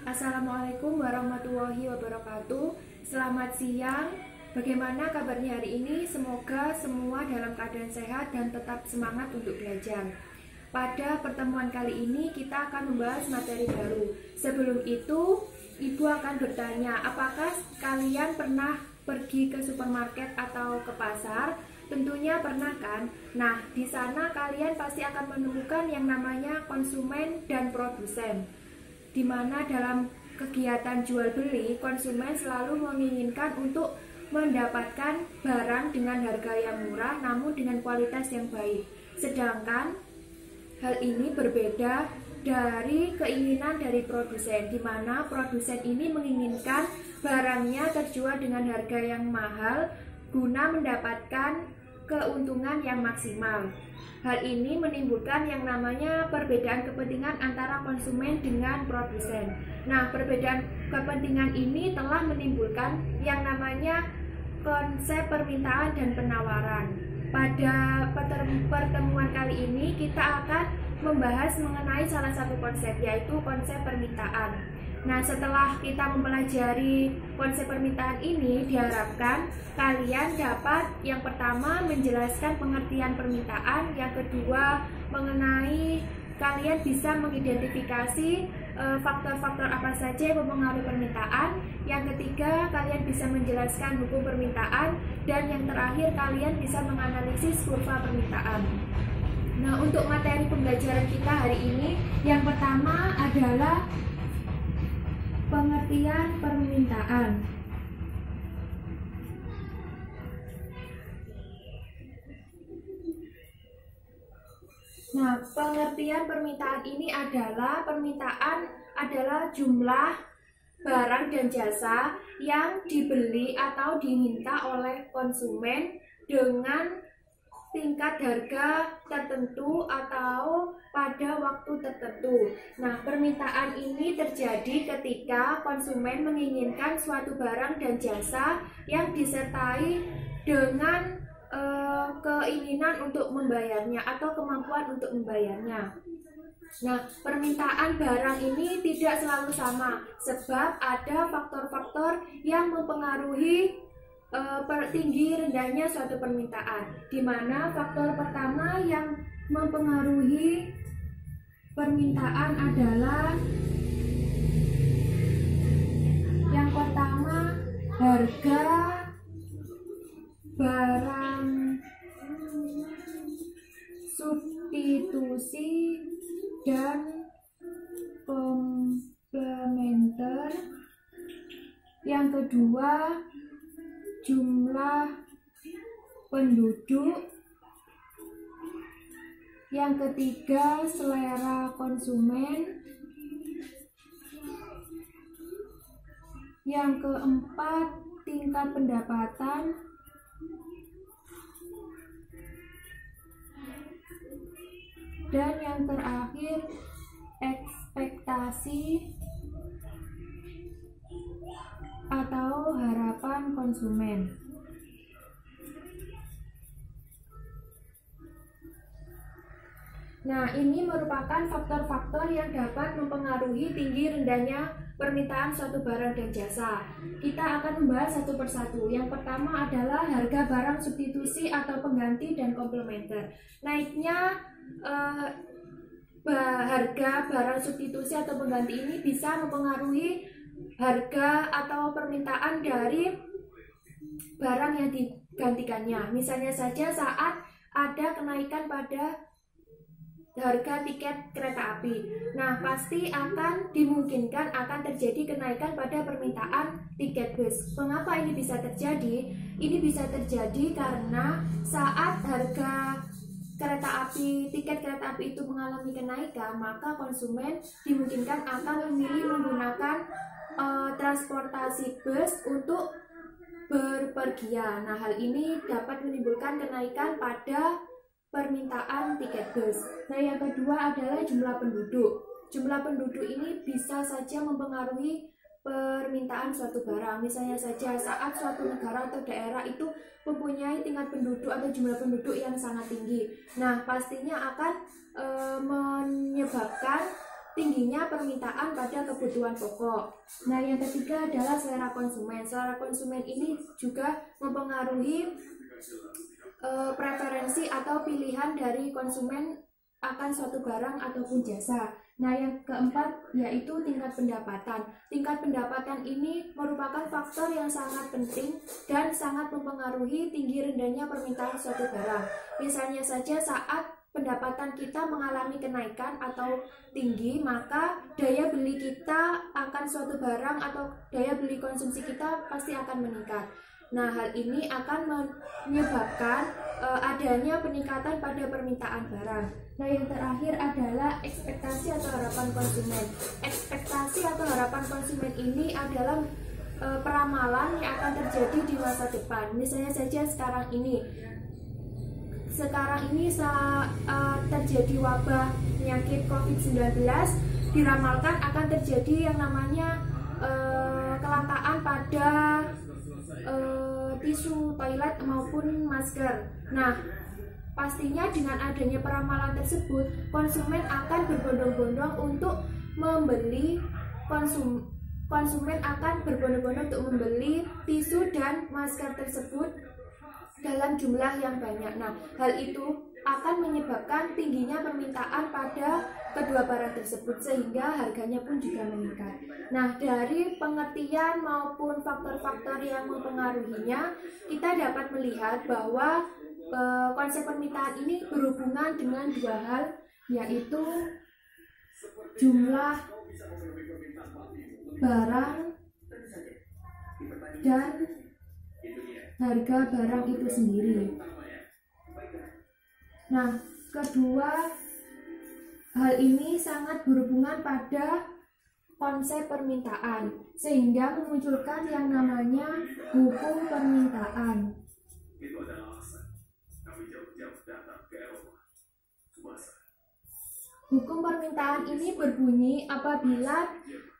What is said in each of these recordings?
Assalamualaikum warahmatullahi wabarakatuh. Selamat siang. Bagaimana kabarnya hari ini? Semoga semua dalam keadaan sehat dan tetap semangat untuk belajar. Pada pertemuan kali ini kita akan membahas materi baru. Sebelum itu, Ibu akan bertanya, apakah kalian pernah pergi ke supermarket atau ke pasar? Tentunya pernah kan? Nah, di sana kalian pasti akan menemukan yang namanya konsumen dan produsen, di mana dalam kegiatan jual beli, konsumen selalu menginginkan untuk mendapatkan barang dengan harga yang murah namun dengan kualitas yang baik. Sedangkan hal ini berbeda dari keinginan dari produsen, di mana produsen ini menginginkan barangnya terjual dengan harga yang mahal guna mendapatkan keuntungan yang maksimal. Hal ini menimbulkan yang namanya perbedaan kepentingan antara konsumen dengan produsen. Nah, perbedaan kepentingan ini telah menimbulkan yang namanya konsep permintaan dan penawaran. Pada pertemuan kali ini kita akan membahas mengenai salah satu konsep, yaitu konsep permintaan. Nah, setelah kita mempelajari konsep permintaan ini, diharapkan kalian dapat yang pertama menjelaskan pengertian permintaan, yang kedua mengenai kalian bisa mengidentifikasi faktor-faktor apa saja yang mempengaruhi permintaan, yang ketiga kalian bisa menjelaskan hukum permintaan, dan yang terakhir kalian bisa menganalisis kurva permintaan. Nah, untuk materi pembelajaran kita hari ini, yang pertama adalah pengertian permintaan. Nah, pengertian permintaan ini adalah permintaan adalah jumlah barang dan jasa yang dibeli atau diminta oleh konsumen dengan tingkat harga tertentu atau pada waktu tertentu. Nah, permintaan ini terjadi ketika konsumen menginginkan suatu barang dan jasa yang disertai dengan keinginan untuk membayarnya atau kemampuan untuk membayarnya. Nah, permintaan barang ini tidak selalu sama, sebab ada faktor-faktor yang mempengaruhi tinggi rendahnya suatu permintaan, di mana faktor pertama yang mempengaruhi permintaan adalah yang pertama harga barang substitusi dan komplementer, yang kedua jumlah penduduk, yang ketiga selera konsumen, yang keempat tingkat pendapatan, dan yang terakhir ekspektasi atau harapan konsumen. Nah, ini merupakan faktor-faktor yang dapat mempengaruhi tinggi rendahnya permintaan suatu barang dan jasa. Kita akan membahas satu persatu. Yang pertama adalah harga barang substitusi atau pengganti dan komplementer. Naiknya harga barang substitusi atau pengganti ini bisa mempengaruhi harga atau permintaan dari barang yang digantikannya. Misalnya saja saat ada kenaikan pada harga tiket kereta api. Nah, pasti akan dimungkinkan akan terjadi kenaikan pada permintaan tiket bus. Mengapa ini bisa terjadi? Ini bisa terjadi karena saat harga tiket kereta api itu mengalami kenaikan, maka konsumen dimungkinkan akan memilih menggunakan transportasi bus untuk berpergian. Nah, hal ini dapat menimbulkan kenaikan pada permintaan tiket bus. Nah, yang kedua adalah jumlah penduduk. Jumlah penduduk ini bisa saja mempengaruhi permintaan suatu barang. Misalnya saja saat suatu negara atau daerah itu mempunyai tingkat penduduk atau jumlah penduduk yang sangat tinggi. Nah, pastinya akan menyebabkan tingginya permintaan pada kebutuhan pokok. Nah, yang ketiga adalah selera konsumen. Selera konsumen ini juga mempengaruhi preferensi atau pilihan dari konsumen akan suatu barang ataupun jasa. Nah, yang keempat yaitu tingkat pendapatan. Tingkat pendapatan ini merupakan faktor yang sangat penting dan sangat mempengaruhi tinggi rendahnya permintaan suatu barang. Misalnya saja saat pendapatan kita mengalami kenaikan atau tinggi, maka daya beli kita akan suatu barang atau daya beli konsumsi kita pasti akan meningkat. Nah, hal ini akan menyebabkan adanya peningkatan pada permintaan barang. Nah, yang terakhir adalah ekspektasi atau harapan konsumen. Ekspektasi atau harapan konsumen ini adalah peramalan yang akan terjadi di masa depan. Misalnya saja sekarang ini saat terjadi wabah penyakit COVID-19, diramalkan akan terjadi yang namanya kelangkaan pada tisu toilet maupun masker. Nah, pastinya dengan adanya peramalan tersebut, konsumen akan berbondong-bondong untuk membeli konsumen akan berbondong-bondong untuk membeli tisu dan masker tersebut dalam jumlah yang banyak. Nah, hal itu akan menyebabkan tingginya permintaan pada kedua barang tersebut sehingga harganya pun juga meningkat. Nah, dari pengertian maupun faktor-faktor yang mempengaruhinya, kita dapat melihat bahwa konsep permintaan ini berhubungan dengan dua hal, yaitu jumlah barang dan harga barang itu sendiri. Nah, kedua hal ini sangat berhubungan pada konsep permintaan sehingga memunculkan yang namanya hukum permintaan. Hukum permintaan ini berbunyi apabila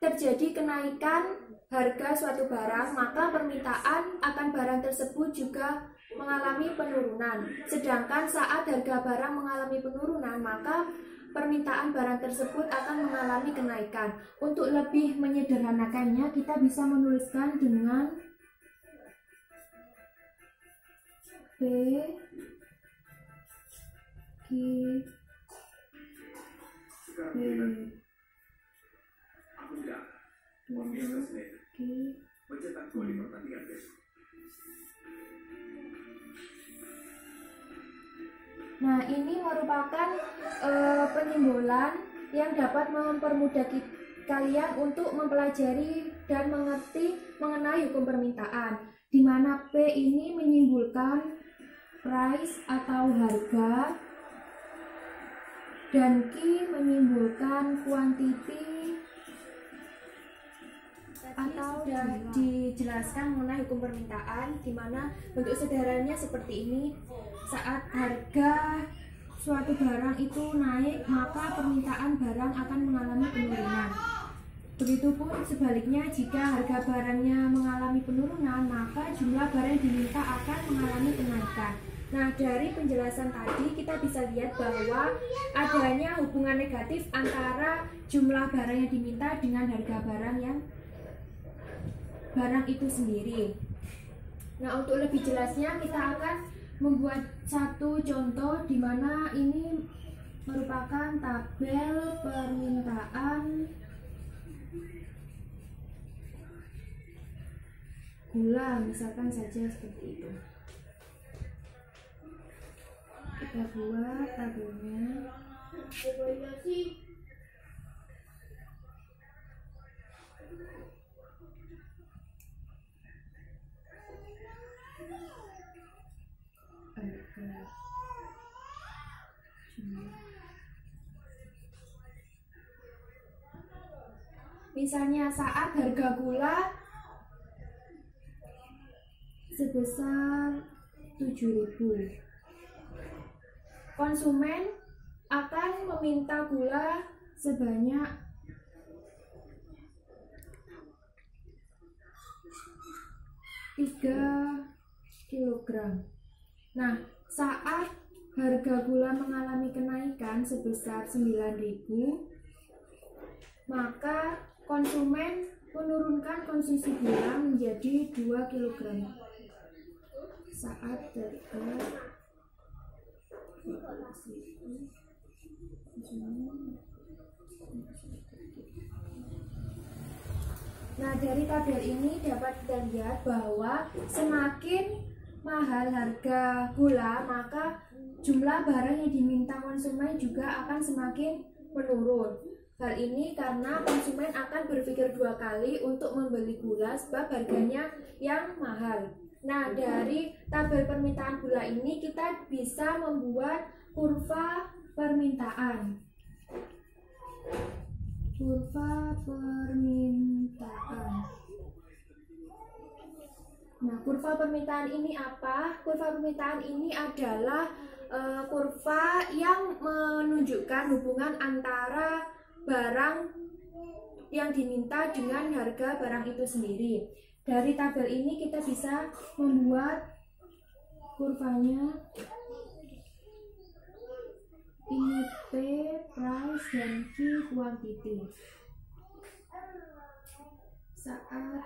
terjadi kenaikan harga suatu barang, maka permintaan akan barang tersebut juga mengalami penurunan. Sedangkan saat harga barang mengalami penurunan, maka permintaan barang tersebut akan mengalami kenaikan. Untuk lebih menyederhanakannya, kita bisa menuliskan dengan P Q P Nah, ini merupakan penyimbolan yang dapat mempermudah kalian untuk mempelajari dan mengerti mengenai hukum permintaan, di mana P ini menyimbolkan price atau harga dan Q menyimbolkan quantity atau dijelaskan mengenai hukum permintaan, di mana bentuk sederhananya seperti ini. Saat harga suatu barang itu naik, maka permintaan barang akan mengalami penurunan. Begitupun sebaliknya, jika harga barangnya mengalami penurunan, maka jumlah barang yang diminta akan mengalami kenaikan. Nah, dari penjelasan tadi kita bisa lihat bahwa adanya hubungan negatif antara jumlah barang yang diminta dengan harga barang itu sendiri. Nah, untuk lebih jelasnya kita akan membuat satu contoh di mana ini merupakan tabel permintaan gula, misalkan saja seperti itu. Kita buat tabelnya. Misalnya saat harga gula sebesar 7.000, konsumen akan meminta gula sebanyak 3 kg. Nah, saat harga gula mengalami kenaikan sebesar 9.000, maka konsumen menurunkan konsumsi gula menjadi 2 kg saat harga 12.000. Nah, dari tabel ini dapat kita lihat bahwa semakin mahal harga gula, maka jumlah barang yang diminta konsumen juga akan semakin menurun. Hal ini karena konsumen akan berpikir 2 kali untuk membeli gula sebab harganya yang mahal. Nah, dari tabel permintaan gula ini kita bisa membuat kurva permintaan. Kurva permintaan. Nah, kurva permintaan ini apa? Kurva permintaan ini adalah kurva yang menunjukkan hubungan antara barang yang diminta dengan harga barang itu sendiri. Dari tabel ini kita bisa membuat kurvanya. Ini P, price, dan Q, quantity. Saat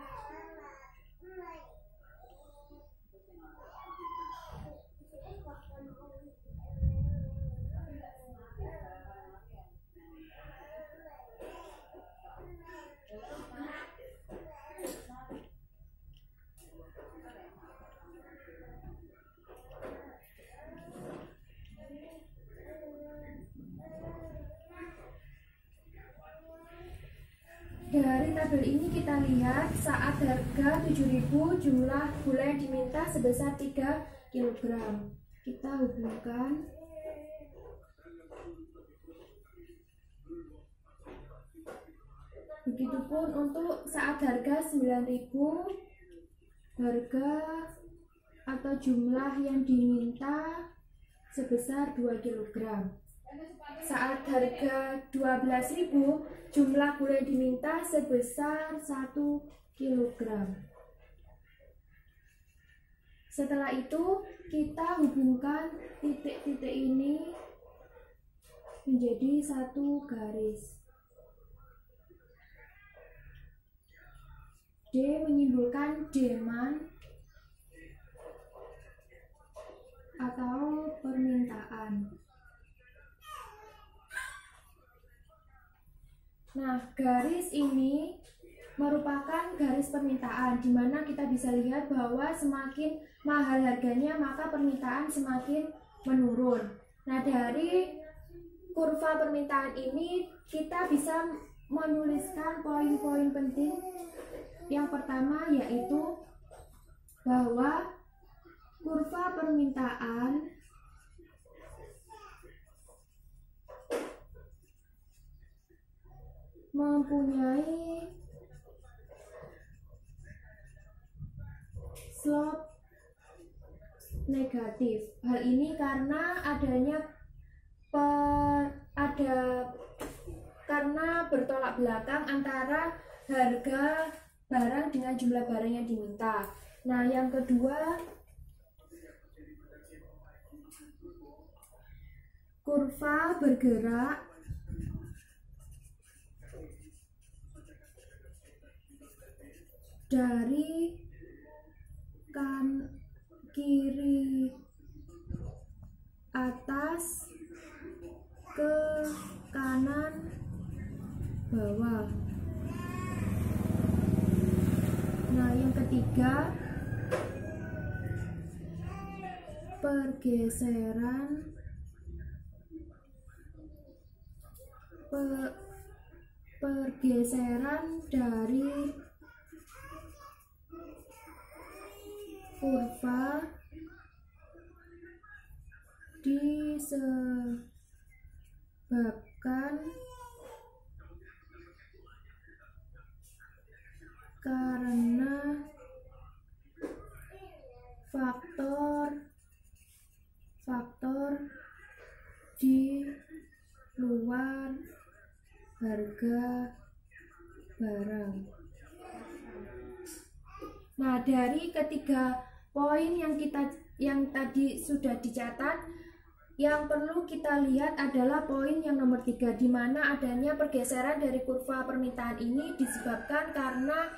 dari tabel ini kita lihat saat harga 7.000 jumlah gula yang diminta sebesar 3 kg. Kita hubungkan. Begitupun untuk saat harga 9.000, harga atau jumlah yang diminta sebesar 2 kg. Saat harga 12.000, jumlah gula yang diminta sebesar 1 kg. Setelah itu, kita hubungkan titik-titik ini menjadi satu garis. D menyimpulkan demand atau permintaan. Nah, garis ini merupakan garis permintaan, di mana kita bisa lihat bahwa semakin mahal harganya maka permintaan semakin menurun. Nah, dari kurva permintaan ini kita bisa menuliskan poin-poin penting. Yang pertama yaitu bahwa kurva permintaan mempunyai slope negatif. Hal ini karena karena bertolak belakang antara harga barang dengan jumlah barang yang diminta. Nah, yang kedua, kurva bergerak dari kiri atas ke kanan bawah. Nah, yang ketiga, pergeseran dari kurva disebabkan karena faktor di luar harga barang. Nah, dari ketiga poin yang tadi sudah dicatat, yang perlu kita lihat adalah poin yang nomor 3, di mana adanya pergeseran dari kurva permintaan ini disebabkan karena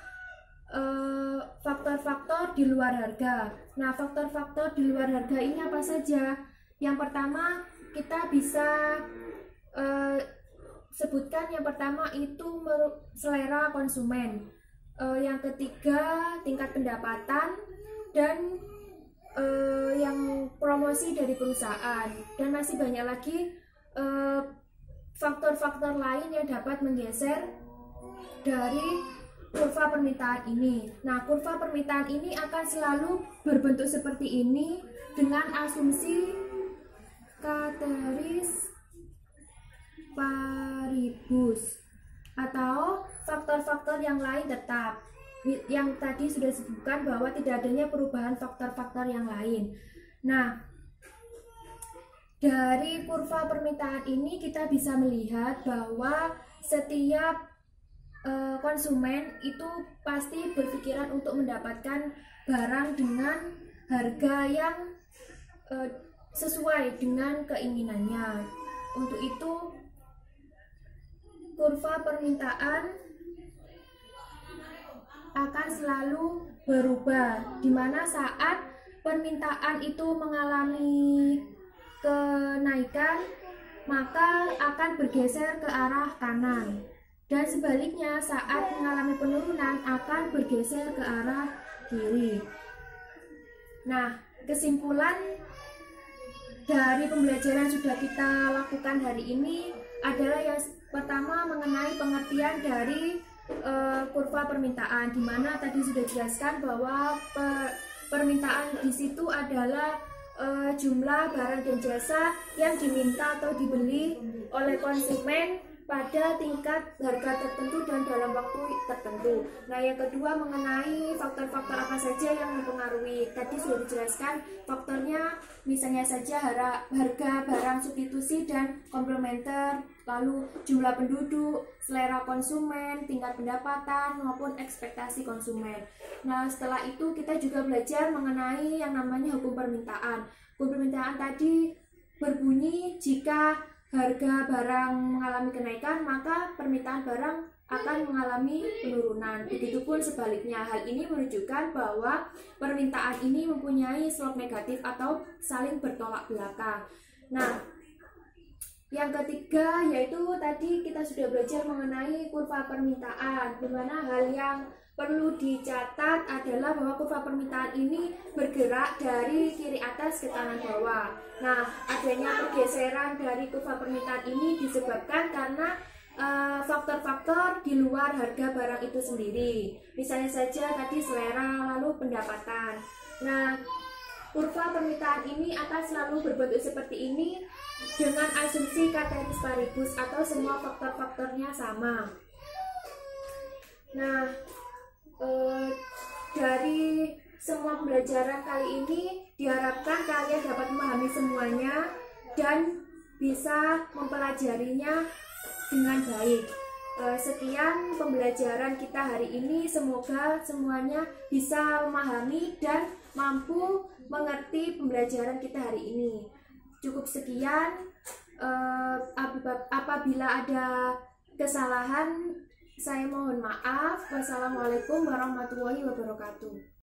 faktor-faktor di luar harga. Nah, faktor-faktor di luar harga ini apa saja? Yang pertama kita bisa sebutkan, yang pertama itu selera konsumen, yang ketiga tingkat pendapatan, dan yang promosi dari perusahaan, dan masih banyak lagi faktor-faktor lain yang dapat menggeser dari kurva permintaan ini. Nah, kurva permintaan ini akan selalu berbentuk seperti ini dengan asumsi ceteris paribus atau faktor-faktor yang lain tetap. Yang tadi sudah disebutkan bahwa tidak adanya perubahan faktor-faktor yang lain. Nah, dari kurva permintaan ini kita bisa melihat bahwa setiap konsumen itu pasti berpikiran untuk mendapatkan barang dengan harga yang sesuai dengan keinginannya. Untuk itu kurva permintaan akan selalu berubah, di mana saat permintaan itu mengalami kenaikan maka akan bergeser ke arah kanan, dan sebaliknya saat mengalami penurunan akan bergeser ke arah kiri. Nah, kesimpulan dari pembelajaran yang sudah kita lakukan hari ini adalah yang pertama mengenai pengertian dari kurva permintaan, di mana tadi sudah dijelaskan bahwa permintaan di situ adalah jumlah barang dan jasa yang diminta atau dibeli oleh konsumen pada tingkat harga tertentu dan dalam waktu tertentu. Nah, yang kedua mengenai faktor-faktor apa saja yang mempengaruhi. Tadi sudah dijelaskan faktornya, misalnya saja harga barang substitusi dan komplementer, lalu jumlah penduduk, selera konsumen, tingkat pendapatan, maupun ekspektasi konsumen. Nah, setelah itu kita juga belajar mengenai yang namanya hukum permintaan. Hukum permintaan tadi berbunyi jika harga barang mengalami kenaikan, maka permintaan barang akan mengalami penurunan. Begitupun sebaliknya. Hal ini menunjukkan bahwa permintaan ini mempunyai slope negatif atau saling bertolak belakang. Nah, yang ketiga yaitu tadi kita sudah belajar mengenai kurva permintaan, di mana hal yang perlu dicatat adalah bahwa kurva permintaan ini bergerak dari kiri atas ke kanan bawah. Nah, adanya pergeseran dari kurva permintaan ini disebabkan karena faktor-faktor di luar harga barang itu sendiri. Misalnya saja tadi selera, lalu pendapatan. Nah, kurva permintaan ini akan selalu berbentuk seperti ini dengan asumsi ceteris paribus atau semua faktor-faktornya sama. Nah, dari semua pembelajaran kali ini diharapkan kalian dapat memahami semuanya dan bisa mempelajarinya dengan baik. Sekian pembelajaran kita hari ini, semoga semuanya bisa memahami dan mampu mengerti pembelajaran kita hari ini. Cukup sekian, apabila ada kesalahan saya mohon maaf. Wassalamualaikum warahmatullahi wabarakatuh.